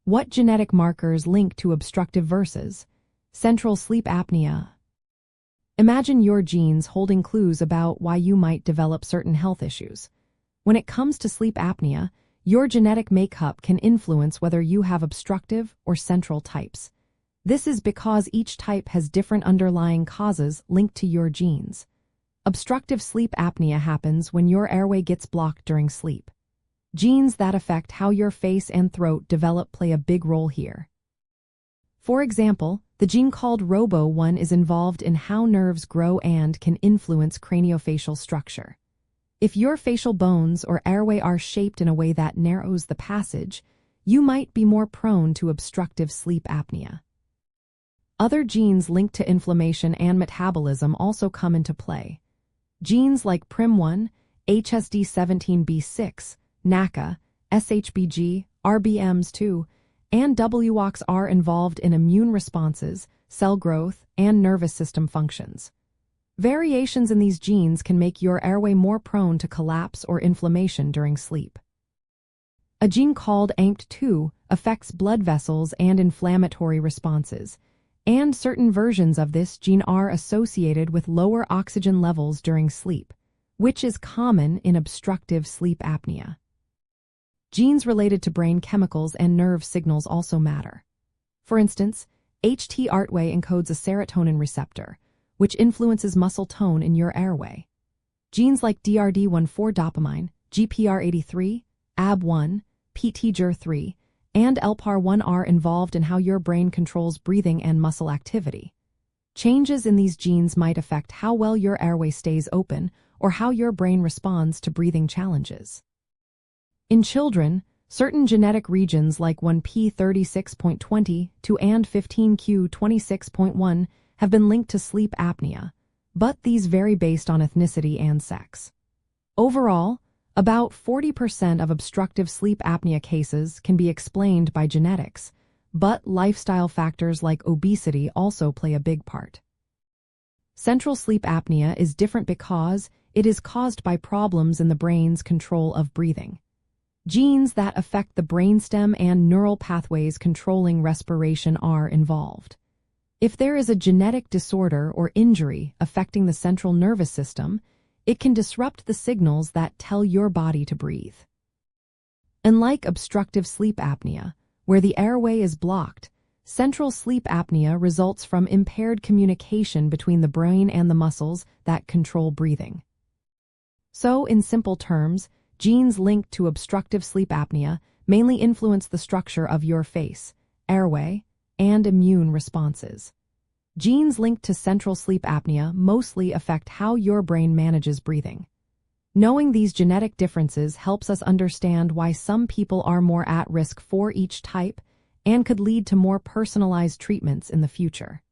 What genetic markers link to obstructive versus central sleep apnea? Imagine your genes holding clues about why you might develop certain health issues. When it comes to sleep apnea, your genetic makeup can influence whether you have obstructive or central types. This is because each type has different underlying causes linked to your genes. Obstructive sleep apnea happens when your airway gets blocked during sleep. Genes that affect how your face and throat develop play a big role here. For example, the gene called ROBO1 is involved in how nerves grow and can influence craniofacial structure. If your facial bones or airway are shaped in a way that narrows the passage, you might be more prone to obstructive sleep apnea. Other genes linked to inflammation and metabolism also come into play. Genes like PRIM1, HSD17B6, NACA, SHBG, RBMs2, and WOX are involved in immune responses, cell growth, and nervous system functions. Variations in these genes can make your airway more prone to collapse or inflammation during sleep. A gene called AMP2 affects blood vessels and inflammatory responses, and certain versions of this gene are associated with lower oxygen levels during sleep, which is common in obstructive sleep apnea. Genes related to brain chemicals and nerve signals also matter. For instance, HT-Artway encodes a serotonin receptor, which influences muscle tone in your airway. Genes like DRD14 dopamine, GPR83, AB1, PTGR3, and LPAR1 are involved in how your brain controls breathing and muscle activity. Changes in these genes might affect how well your airway stays open or how your brain responds to breathing challenges. In children, certain genetic regions like 1p36.20 and 15q26.1 have been linked to sleep apnea, but these vary based on ethnicity and sex. Overall, about 40% of obstructive sleep apnea cases can be explained by genetics, but lifestyle factors like obesity also play a big part. Central sleep apnea is different because it is caused by problems in the brain's control of breathing. Genes that affect the brainstem and neural pathways controlling respiration are involved. If there is a genetic disorder or injury affecting the central nervous system, it can disrupt the signals that tell your body to breathe. Unlike obstructive sleep apnea, where the airway is blocked, central sleep apnea results from impaired communication between the brain and the muscles that control breathing. So, in simple terms, genes linked to obstructive sleep apnea mainly influence the structure of your face, airway, and immune responses. Genes linked to central sleep apnea mostly affect how your brain manages breathing. Knowing these genetic differences helps us understand why some people are more at risk for each type and could lead to more personalized treatments in the future.